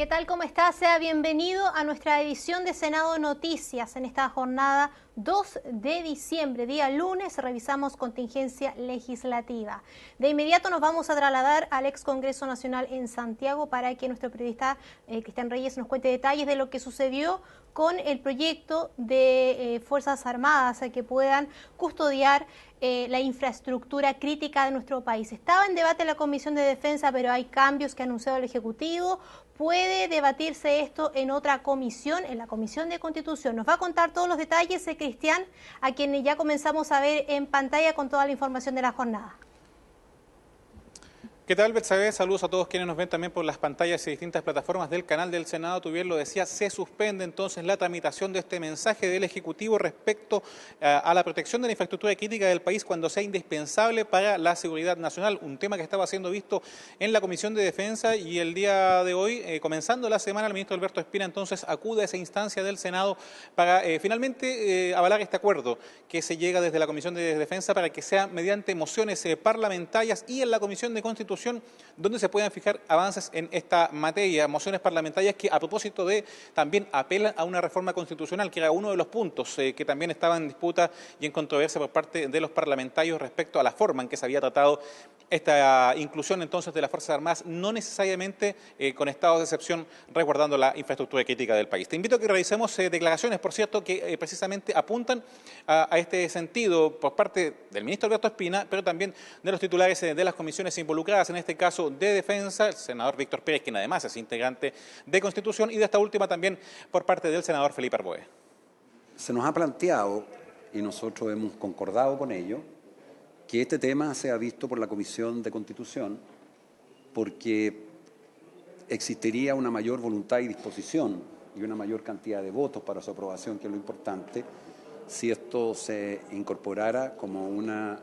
¿Qué tal? ¿Cómo está? Sea bienvenido a nuestra edición de Senado Noticias. En esta jornada 2 de diciembre, día lunes, revisamos contingencia legislativa. De inmediato nos vamos a trasladar al ex Congreso Nacional en Santiago para que nuestro periodista Cristian Reyes nos cuente detalles de lo que sucedió con el proyecto de Fuerzas Armadas que puedan custodiar la infraestructura crítica de nuestro país. Estaba en debate la Comisión de Defensa, pero hay cambios que ha anunciado el Ejecutivo. ¿Puede debatirse esto en otra comisión, en la Comisión de Constitución? Nos va a contar todos los detalles Cristian, a quien ya comenzamos a ver en pantalla con toda la información de la jornada. ¿Qué tal, Betsabe? Saludos a todos quienes nos ven también por las pantallas y distintas plataformas del canal del Senado. Tú bien lo decías, se suspende entonces la tramitación de este mensaje del Ejecutivo respecto a la protección de la infraestructura crítica del país cuando sea indispensable para la seguridad nacional. Un tema que estaba siendo visto en la Comisión de Defensa y el día de hoy, comenzando la semana, el ministro Alberto Espina entonces acude a esa instancia del Senado para finalmente avalar este acuerdo que se llega desde la Comisión de Defensa para que sea mediante mociones parlamentarias y en la Comisión de Constitución donde se puedan fijar avances en esta materia, mociones parlamentarias que a propósito de también apelan a una reforma constitucional, que era uno de los puntos que también estaba en disputa y en controversia por parte de los parlamentarios respecto a la forma en que se había tratado esta inclusión entonces de las Fuerzas Armadas, no necesariamente con estados de excepción resguardando la infraestructura crítica del país. Te invito a que revisemos declaraciones, por cierto, que precisamente apuntan a este sentido por parte del ministro Alberto Espina, pero también de los titulares de las comisiones involucradas, en este caso de Defensa, el senador Víctor Pérez, quien además es integrante de Constitución, y de esta última también por parte del senador Felipe Arboe. Se nos ha planteado, y nosotros hemos concordado con ello, que este tema sea visto por la Comisión de Constitución porque existiría una mayor voluntad y disposición y una mayor cantidad de votos para su aprobación, que es lo importante, si esto se incorporara como una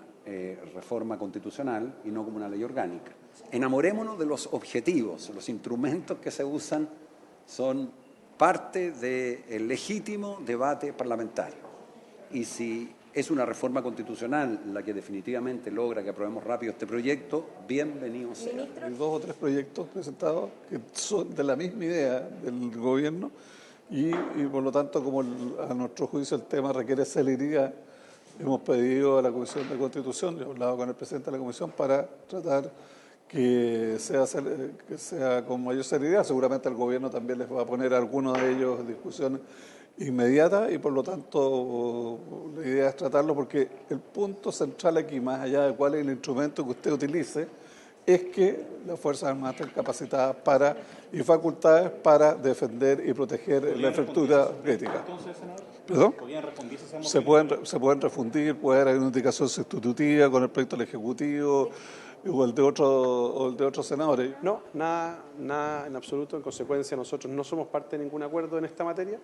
reforma constitucional y no como una ley orgánica. Enamorémonos de los objetivos, los instrumentos que se usan son parte del legítimo debate parlamentario. Y si es una reforma constitucional la que definitivamente logra que aprobemos rápido este proyecto, bienvenido sea. Hay 2 o 3 proyectos presentados que son de la misma idea del gobierno y por lo tanto, como a nuestro juicio el tema requiere celeridad, hemos pedido a la Comisión de Constitución, he hablado con el presidente de la Comisión para tratar que sea con mayor celeridad. Seguramente el gobierno también les va a poner a algunos de ellos en discusión inmediata y por lo tanto la idea es tratarlo porque el punto central aquí, más allá de cuál es el instrumento que usted utilice, es que las Fuerzas Armadas estén capacitadas y facultades para defender y proteger la infraestructura crítica. ¿Perdón? Se pueden refundir, puede haber una indicación sustitutiva con el proyecto del Ejecutivo o el de otros senadores. No, nada en absoluto. En consecuencia, nosotros no somos parte de ningún acuerdo en esta materia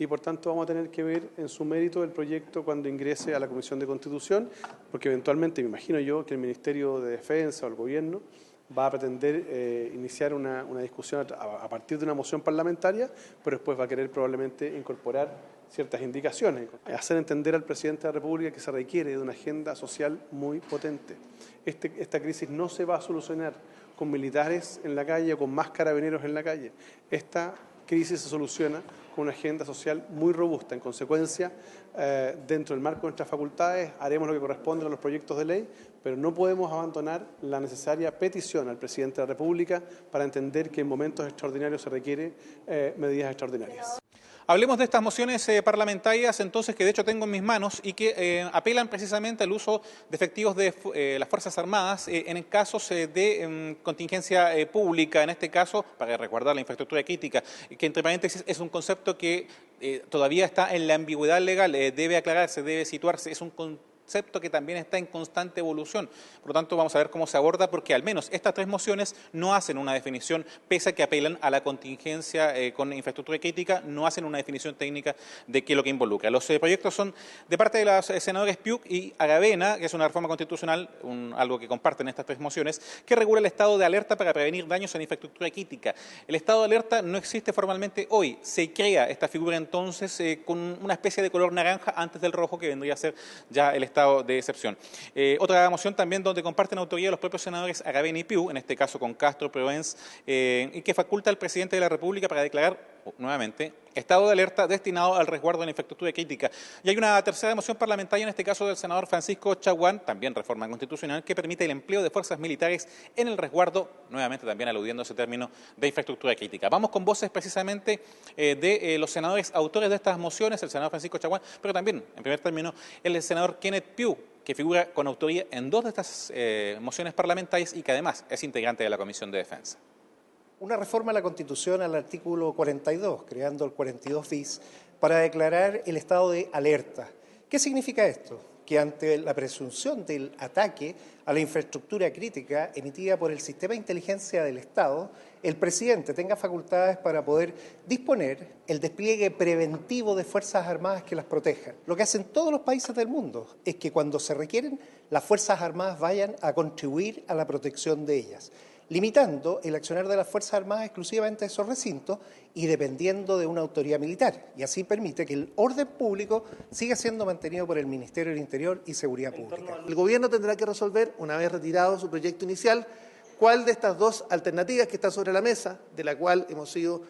y por tanto vamos a tener que ver en su mérito el proyecto cuando ingrese a la Comisión de Constitución, porque eventualmente me imagino yo que el Ministerio de Defensa o el Gobierno va a pretender iniciar una discusión a partir de una moción parlamentaria, pero después va a querer probablemente incorporar ciertas indicaciones, hacer entender al presidente de la República que se requiere de una agenda social muy potente. Esta crisis no se va a solucionar con militares en la calle o con más carabineros en la calle. Esta crisis se soluciona con una agenda social muy robusta. En consecuencia, dentro del marco de nuestras facultades, haremos lo que corresponde a los proyectos de ley, pero no podemos abandonar la necesaria petición al presidente de la República para entender que en momentos extraordinarios se requieren medidas extraordinarias. Hablemos de estas mociones parlamentarias, entonces, que de hecho tengo en mis manos y que apelan precisamente al uso de efectivos de las Fuerzas Armadas en casos de contingencia pública, en este caso, para resguardar la infraestructura crítica, que entre paréntesis es un concepto que todavía está en la ambigüedad legal, debe aclararse, debe situarse, es un concepto que también está en constante evolución. Por lo tanto, vamos a ver cómo se aborda, porque al menos estas 3 mociones no hacen una definición, pese a que apelan a la contingencia con infraestructura crítica, no hacen una definición técnica de qué es lo que involucra. Los proyectos son de parte de los senadores Piuk y Aravena, que es una reforma constitucional, algo que comparten estas 3 mociones, que regula el estado de alerta para prevenir daños en infraestructura crítica. El estado de alerta no existe formalmente hoy, se crea esta figura entonces con una especie de color naranja antes del rojo, que vendría a ser ya el estado estado de excepción. Otra moción también donde comparten autoría los propios senadores Aravena y Piu, en este caso con Castro, Proens, y que faculta al presidente de la República para declarar nuevamente estado de alerta destinado al resguardo de la infraestructura crítica. Y hay una tercera moción parlamentaria, en este caso del senador Francisco Chaguán, también reforma constitucional, que permite el empleo de fuerzas militares en el resguardo, nuevamente también aludiendo a ese término de infraestructura crítica. Vamos con voces precisamente de los senadores autores de estas mociones, el senador Francisco Chaguán, pero también, en primer término, el senador Kenneth Piu, que figura con autoría en dos de estas mociones parlamentarias y que además es integrante de la Comisión de Defensa. Una reforma a la Constitución al artículo 42, creando el 42 bis, para declarar el estado de alerta. ¿Qué significa esto? Que ante la presunción del ataque a la infraestructura crítica emitida por el Sistema de Inteligencia del Estado, el presidente tenga facultades para poder disponer el despliegue preventivo de Fuerzas Armadas que las protejan. Lo que hacen todos los países del mundo es que cuando se requieren, las Fuerzas Armadas vayan a contribuir a la protección de ellas, limitando el accionar de las Fuerzas Armadas exclusivamente a esos recintos y dependiendo de una autoridad militar. Y así permite que el orden público siga siendo mantenido por el Ministerio del Interior y Seguridad Pública. El gobierno tendrá que resolver, una vez retirado su proyecto inicial, cuál de estas dos alternativas que están sobre la mesa, de la cual hemos sido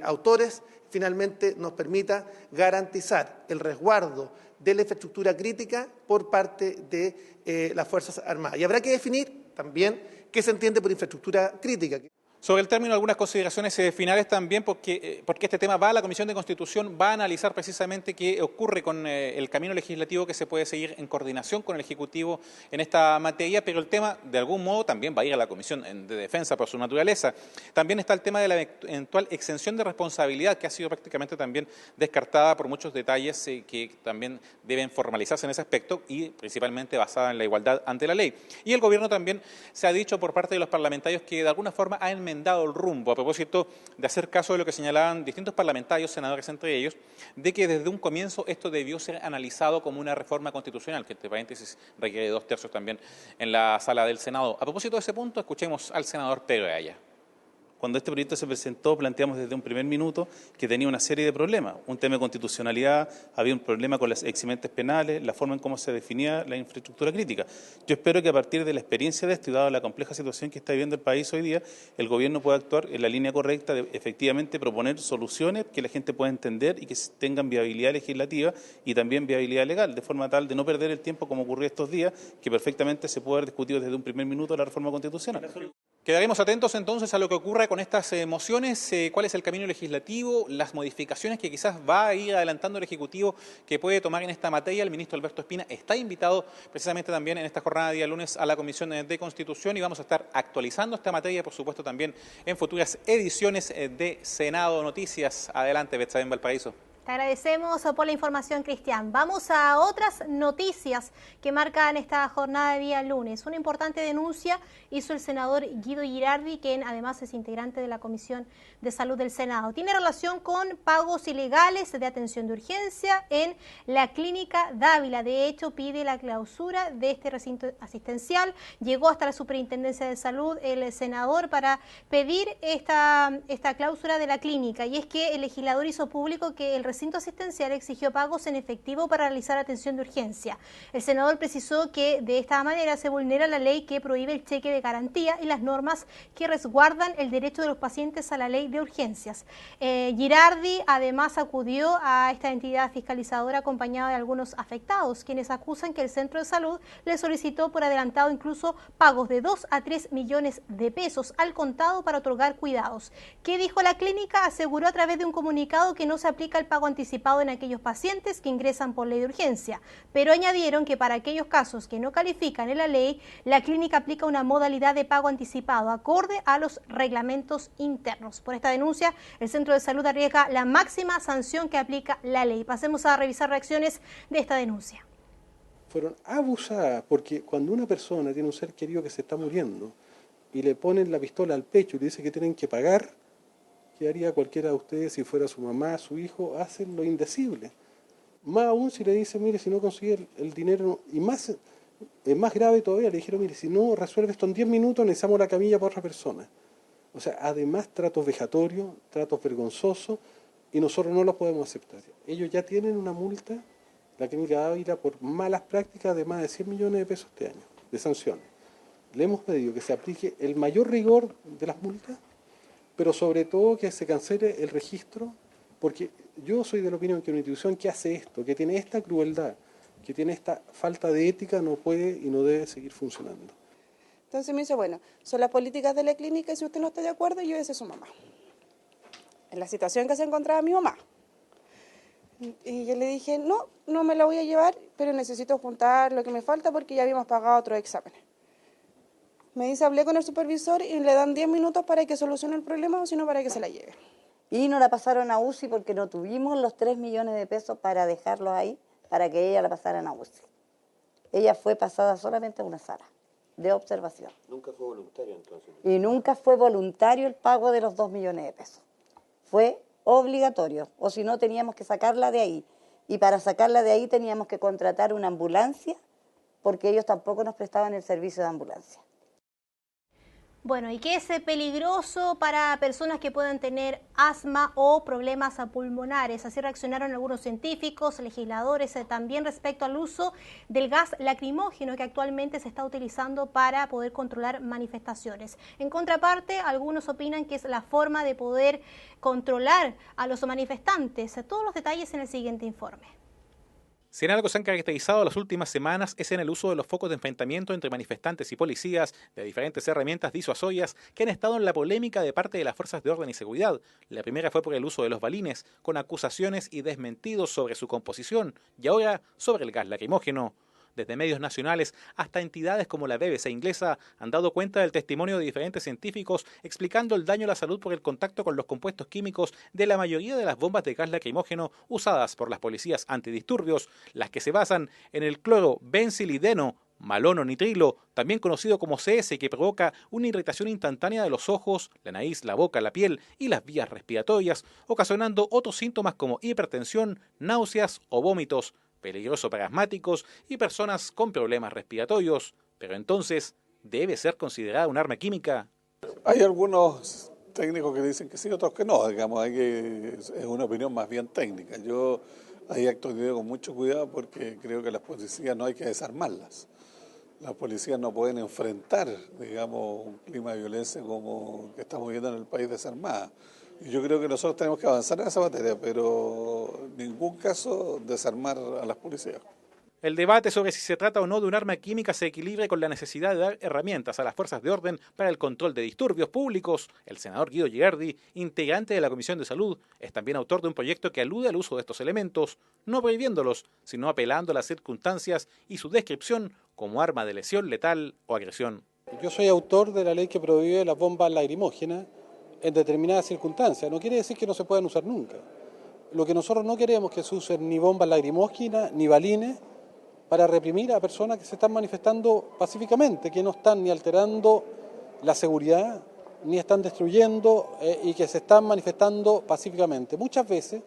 autores, finalmente nos permita garantizar el resguardo de la infraestructura crítica por parte de las Fuerzas Armadas. Y habrá que definir también qué se entiende por infraestructura crítica. Sobre el término, algunas consideraciones finales también, porque este tema va a la Comisión de Constitución, va a analizar precisamente qué ocurre con el camino legislativo que se puede seguir en coordinación con el Ejecutivo en esta materia, pero el tema, de algún modo, también va a ir a la Comisión de Defensa por su naturaleza. También está el tema de la eventual exención de responsabilidad, que ha sido prácticamente también descartada por muchos detalles que también deben formalizarse en ese aspecto y principalmente basada en la igualdad ante la ley. Y el Gobierno también se ha dicho por parte de los parlamentarios que de alguna forma ha enmendado el rumbo, a propósito de hacer caso de lo que señalaban distintos parlamentarios, senadores entre ellos, de que desde un comienzo esto debió ser analizado como una reforma constitucional, que entre paréntesis requiere 2/3 también en la sala del Senado. A propósito de ese punto, escuchemos al senador Pedro Ayala. Cuando este proyecto se presentó, planteamos desde un primer minuto que tenía una serie de problemas. Un tema de constitucionalidad, había un problema con las eximentes penales, la forma en cómo se definía la infraestructura crítica. Yo espero que a partir de la experiencia de esto y dada la compleja situación que está viviendo el país hoy día, el gobierno pueda actuar en la línea correcta de efectivamente proponer soluciones que la gente pueda entender y que tengan viabilidad legislativa y también viabilidad legal, de forma tal de no perder el tiempo como ocurrió estos días, que perfectamente se puede haber discutido desde un primer minuto la reforma constitucional. Quedaremos atentos entonces a lo que ocurra con estas mociones, cuál es el camino legislativo, las modificaciones que quizás va a ir adelantando el Ejecutivo que puede tomar en esta materia. El ministro Alberto Espina está invitado precisamente también en esta jornada de día lunes a la Comisión de Constitución y vamos a estar actualizando esta materia, por supuesto, también en futuras ediciones de Senado Noticias. Adelante, Betsaben Valparaíso. Te agradecemos por la información, Cristian. Vamos a otras noticias que marcan esta jornada de día lunes. Una importante denuncia hizo el senador Guido Girardi, quien además es integrante de la Comisión de Salud del Senado. Tiene relación con pagos ilegales de atención de urgencia en la Clínica Dávila. De hecho, pide la clausura de este recinto asistencial. Llegó hasta la Superintendencia de Salud el senador para pedir esta clausura de la clínica. Y es que el legislador hizo público que el recinto asistencial exigió pagos en efectivo para realizar atención de urgencia. El senador precisó que de esta manera se vulnera la ley que prohíbe el cheque de garantía y las normas que resguardan el derecho de los pacientes a la ley de urgencias. Girardi además acudió a esta entidad fiscalizadora acompañado de algunos afectados, quienes acusan que el centro de salud le solicitó por adelantado incluso pagos de 2 a 3 millones de pesos al contado para otorgar cuidados. ¿Qué dijo la clínica? Aseguró a través de un comunicado que no se aplica el pago anticipado en aquellos pacientes que ingresan por ley de urgencia, pero añadieron que para aquellos casos que no califican en la ley, la clínica aplica una modalidad de pago anticipado acorde a los reglamentos internos. Por esta denuncia, el Centro de Salud arriesga la máxima sanción que aplica la ley. Pasemos a revisar reacciones de esta denuncia. Fueron abusadas porque cuando una persona tiene un ser querido que se está muriendo y le ponen la pistola al pecho y le dice que tienen que pagar, ¿qué haría cualquiera de ustedes si fuera su mamá, su hijo? Hacen lo indecible. Más aún si le dicen, mire, si no consigue el dinero, y más grave todavía, le dijeron, mire, si no resuelve esto en 10 minutos, necesitamos la camilla para otra persona. O sea, además tratos vejatorios, tratos vergonzosos, y nosotros no los podemos aceptar. Ellos ya tienen una multa la Clínica Ávila por malas prácticas de más de 100 millones de pesos este año, de sanciones. Le hemos pedido que se aplique el mayor rigor de las multas, pero sobre todo que se cancele el registro, porque yo soy de la opinión que una institución que hace esto, que tiene esta crueldad, que tiene esta falta de ética, no puede y no debe seguir funcionando. Entonces me dice, bueno, son las políticas de la clínica y si usted no está de acuerdo, llévese a su mamá. En la situación que se encontraba mi mamá. Y yo le dije, no me la voy a llevar, pero necesito juntar lo que me falta porque ya habíamos pagado otros exámenes. Me dice, hablé con el supervisor y le dan 10 minutos para que solucione el problema o si no para que se la lleve. Y no la pasaron a UCI porque no tuvimos los 3 millones de pesos para dejarlos ahí, para que ella la pasaran a UCI. Ella fue pasada solamente a una sala de observación. ¿Nunca fue voluntario entonces? Y nunca fue voluntario el pago de los 2 millones de pesos. Fue obligatorio, o si no teníamos que sacarla de ahí. Y para sacarla de ahí teníamos que contratar una ambulancia porque ellos tampoco nos prestaban el servicio de ambulancia. Bueno, y que es peligroso para personas que puedan tener asma o problemas pulmonares. Así reaccionaron algunos científicos, legisladores, también respecto al uso del gas lacrimógeno que actualmente se está utilizando para poder controlar manifestaciones. En contraparte, algunos opinan que es la forma de poder controlar a los manifestantes. Todos los detalles en el siguiente informe. Si en algo se han caracterizado las últimas semanas es en el uso de los focos de enfrentamiento entre manifestantes y policías, de diferentes herramientas disuasorias que han estado en la polémica de parte de las fuerzas de orden y seguridad. La primera fue por el uso de los balines, con acusaciones y desmentidos sobre su composición, y ahora sobre el gas lacrimógeno. Desde medios nacionales hasta entidades como la BBC inglesa han dado cuenta del testimonio de diferentes científicos explicando el daño a la salud por el contacto con los compuestos químicos de la mayoría de las bombas de gas lacrimógeno usadas por las policías antidisturbios, las que se basan en el cloro benzilideno, malono-nitrilo, también conocido como CS, que provoca una irritación instantánea de los ojos, la nariz, la boca, la piel y las vías respiratorias, ocasionando otros síntomas como hipertensión, náuseas o vómitos, peligroso para asmáticos y personas con problemas respiratorios. Pero entonces, ¿debe ser considerada un arma química? Hay algunos técnicos que dicen que sí, otros que no. Digamos, es una opinión más bien técnica. Yo ahí actúo con mucho cuidado porque creo que las policías no hay que desarmarlas. Las policías no pueden enfrentar, digamos, un clima de violencia como que estamos viendo en el país desarmada. Y yo creo que nosotros tenemos que avanzar en esa materia, pero en ningún caso desarmar a las policías. El debate sobre si se trata o no de un arma química se equilibra con la necesidad de dar herramientas a las fuerzas de orden para el control de disturbios públicos. El senador Guido Girardi, integrante de la Comisión de Salud, es también autor de un proyecto que alude al uso de estos elementos, no prohibiéndolos, sino apelando a las circunstancias y su descripción como arma de lesión letal o agresión. Yo soy autor de la ley que prohíbe las bombas lacrimógenas en determinadas circunstancias. No quiere decir que no se puedan usar nunca. Lo que nosotros no queremos es que se usen ni bombas lacrimógenas ni balines para reprimir a personas que se están manifestando pacíficamente, que no están ni alterando la seguridad, ni están destruyendo y que se están manifestando pacíficamente. Muchas veces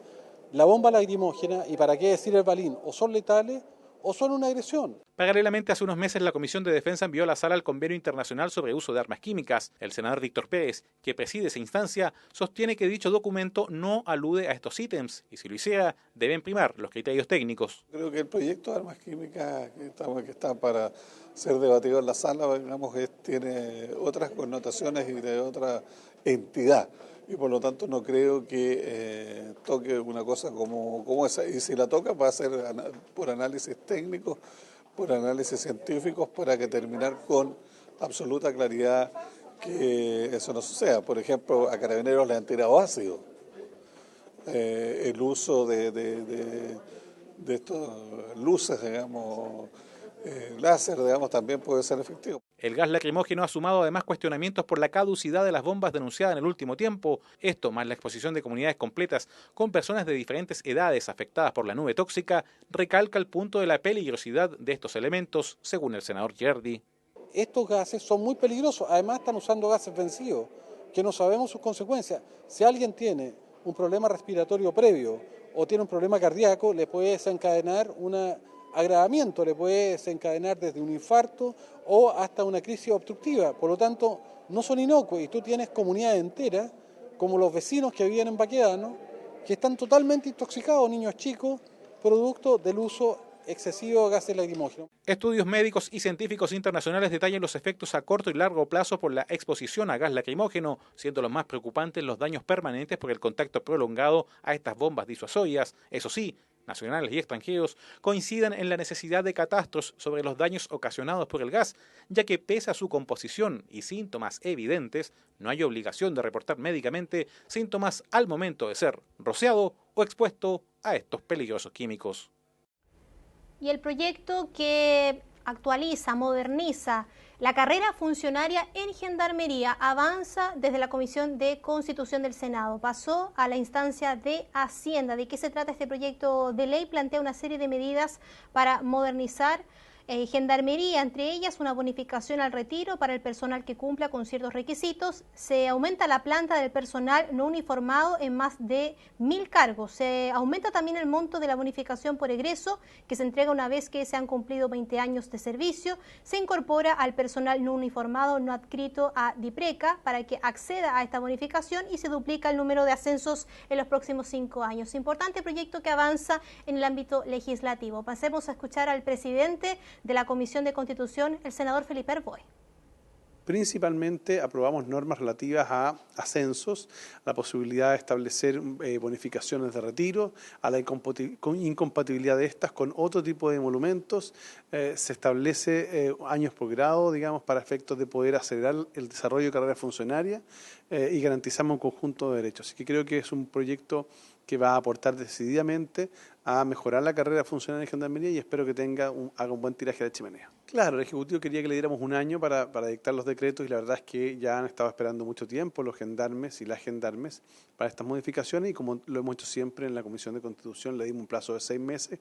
la bomba lacrimógena, y para qué decir el balín, o son letales o son una agresión. Paralelamente, hace unos meses la Comisión de Defensa envió a la sala el Convenio Internacional sobre Uso de Armas Químicas. El senador Víctor Pérez, que preside esa instancia, sostiene que dicho documento no alude a estos ítems y si lo hiciera, deben primar los criterios técnicos. Creo que el proyecto de armas químicas que está para ser debatido en la sala, digamos, tiene otras connotaciones y de otra entidad. Y por lo tanto no creo que toque una cosa como esa. Y si la toca va a ser por análisis técnicos, por análisis científicos, para que terminar con absoluta claridad que eso no suceda. Por ejemplo, a Carabineros le han tirado ácido. El uso de estas luces, digamos, láser, digamos, también puede ser efectivo. El gas lacrimógeno ha sumado además cuestionamientos por la caducidad de las bombas denunciadas en el último tiempo. Esto, más la exposición de comunidades completas con personas de diferentes edades afectadas por la nube tóxica, recalca el punto de la peligrosidad de estos elementos, según el senador Girardi. Estos gases son muy peligrosos, además están usando gases vencidos, que no sabemos sus consecuencias. Si alguien tiene un problema respiratorio previo o tiene un problema cardíaco, le puede desencadenar un agravamiento, le puede desencadenar desde un infarto o hasta una crisis obstructiva. Por lo tanto, no son inocuos y tú tienes comunidades enteras, como los vecinos que viven en Baquedano, que están totalmente intoxicados, niños chicos, producto del uso excesivo de gases lacrimógenos. Estudios médicos y científicos internacionales detallan los efectos a corto y largo plazo por la exposición a gas lacrimógeno, siendo los más preocupantes los daños permanentes por el contacto prolongado a estas bombas disuasorias. Eso sí, nacionales y extranjeros coinciden en la necesidad de catastros sobre los daños ocasionados por el gas, ya que pese a su composición y síntomas evidentes, no hay obligación de reportar médicamente síntomas al momento de ser rociado o expuesto a estos peligrosos químicos. Y el proyecto que actualiza, moderniza la carrera funcionaria en Gendarmería avanza desde la Comisión de Constitución del Senado. Pasó a la instancia de Hacienda. ¿De qué se trata este proyecto de ley? Plantea una serie de medidas para modernizar Gendarmería, entre ellas una bonificación al retiro para el personal que cumpla con ciertos requisitos. Se aumenta la planta del personal no uniformado en más de 1000 cargos. Se aumenta también el monto de la bonificación por egreso, que se entrega una vez que se han cumplido 20 años de servicio. Se incorpora al personal no uniformado no adscrito a DIPRECA para que acceda a esta bonificación y se duplica el número de ascensos en los próximos 5 años. Importante proyecto que avanza en el ámbito legislativo. Pasemos a escuchar al presidente de la Comisión de Constitución, el senador Felipe Arboe. Principalmente aprobamos normas relativas a ascensos, a la posibilidad de establecer bonificaciones de retiro, a la incompatibilidad de estas con otro tipo de emolumentos. Se establece años por grado, digamos, para efectos de poder acelerar el desarrollo de carrera funcionaria y garantizamos un conjunto de derechos. Así que creo que es un proyecto que va a aportar decididamente a mejorar la carrera funcionaria de Gendarmería y espero que haga un buen tiraje de la chimenea. Claro, el Ejecutivo quería que le diéramos un año para dictar los decretos y la verdad es que ya han estado esperando mucho tiempo los gendarmes y las gendarmes para estas modificaciones y como lo hemos hecho siempre en la Comisión de Constitución le dimos un plazo de 6 meses.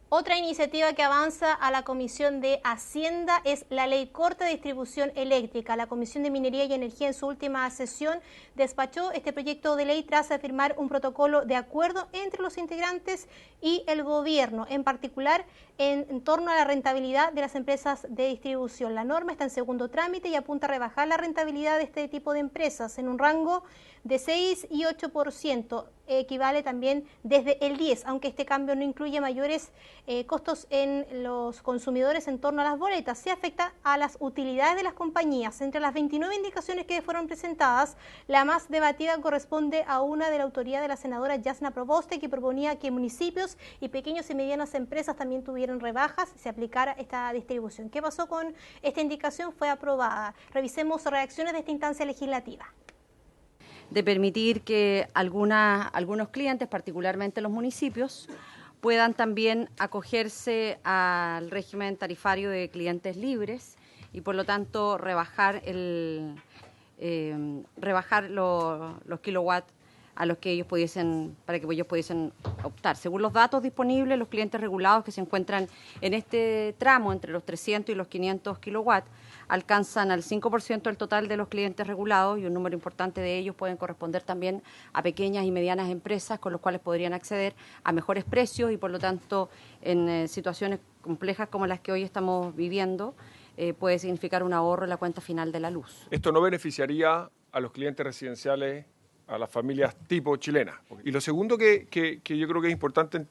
Otra iniciativa que avanza a la Comisión de Hacienda es la Ley Corta de Distribución Eléctrica. La Comisión de Minería y Energía en su última sesión despachó este proyecto de ley tras firmar un protocolo de acuerdo entre los integrantes y el gobierno, en particular en torno a la rentabilidad de las empresas de distribución. La norma está en segundo trámite y apunta a rebajar la rentabilidad de este tipo de empresas en un rango de 6 y 8%, equivale también desde el 10, aunque este cambio no incluye mayores costos en los consumidores en torno a las boletas. Se afecta a las utilidades de las compañías. Entre las 29 indicaciones que fueron presentadas, la más debatida corresponde a una de la autoría de la senadora Yasna Proboste, que proponía que municipios y pequeñas y medianas empresas también tuvieran rebajas y se aplicara esta distribución. ¿Qué pasó con esta indicación? Fue aprobada. Revisemos reacciones de esta instancia legislativa. De permitir que algunos clientes, particularmente los municipios, puedan también acogerse al régimen tarifario de clientes libres y por lo tanto rebajar los kilowatts a los que ellos para que ellos pudiesen optar. Según los datos disponibles, los clientes regulados que se encuentran en este tramo entre los 300 y los 500 kilowatts alcanzan al 5% del total de los clientes regulados y un número importante de ellos pueden corresponder también a pequeñas y medianas empresas con los cuales podrían acceder a mejores precios y por lo tanto en situaciones complejas como las que hoy estamos viviendo puede significar un ahorro en la cuenta final de la luz. Esto no beneficiaría a los clientes residenciales, a las familias tipo chilena. Y lo segundo que yo creo que es importante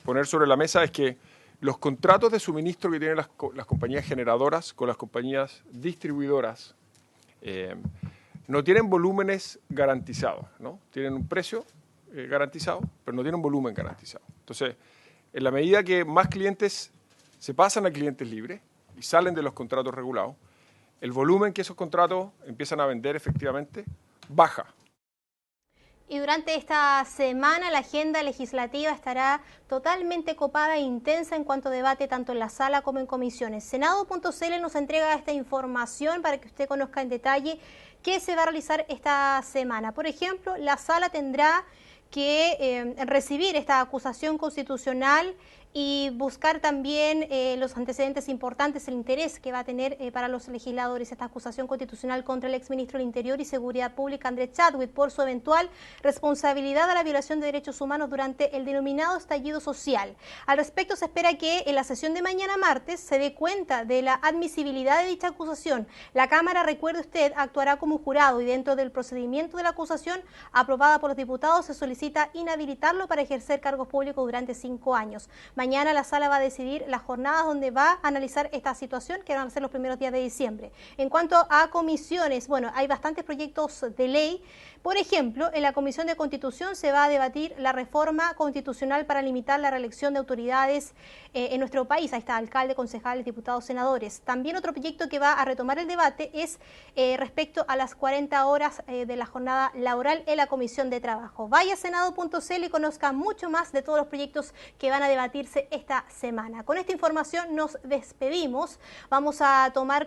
poner sobre la mesa es que los contratos de suministro que tienen las compañías generadoras con las compañías distribuidoras no tienen volúmenes garantizados, ¿no? Tienen un precio garantizado, pero no tienen volumen garantizado. Entonces, en la medida que más clientes se pasan a clientes libres y salen de los contratos regulados, el volumen que esos contratos empiezan a vender efectivamente baja. Y durante esta semana la agenda legislativa estará totalmente copada e intensa en cuanto a debate tanto en la sala como en comisiones. Senado.cl nos entrega esta información para que usted conozca en detalle qué se va a realizar esta semana. Por ejemplo, la sala tendrá que recibir esta acusación constitucional y buscar también los antecedentes importantes, el interés que va a tener para los legisladores esta acusación constitucional contra el exministro del Interior y Seguridad Pública, Andrés Chadwick, por su eventual responsabilidad a la violación de derechos humanos durante el denominado estallido social. Al respecto, se espera que en la sesión de mañana martes se dé cuenta de la admisibilidad de dicha acusación. La Cámara, recuerde usted, actuará como jurado y dentro del procedimiento de la acusación aprobada por los diputados se solicita inhabilitarlo para ejercer cargos públicos durante 5 años. Mañana la sala va a decidir las jornadas donde va a analizar esta situación, que van a ser los primeros días de diciembre. En cuanto a comisiones, bueno, hay bastantes proyectos de ley. Por ejemplo, en la Comisión de Constitución se va a debatir la reforma constitucional para limitar la reelección de autoridades en nuestro país. Ahí está, alcalde, concejales, diputados, senadores. También otro proyecto que va a retomar el debate es respecto a las 40 horas de la jornada laboral en la Comisión de Trabajo. Vaya a senado.cl y conozca mucho más de todos los proyectos que van a debatirse esta semana. Con esta información nos despedimos. Vamos a tomar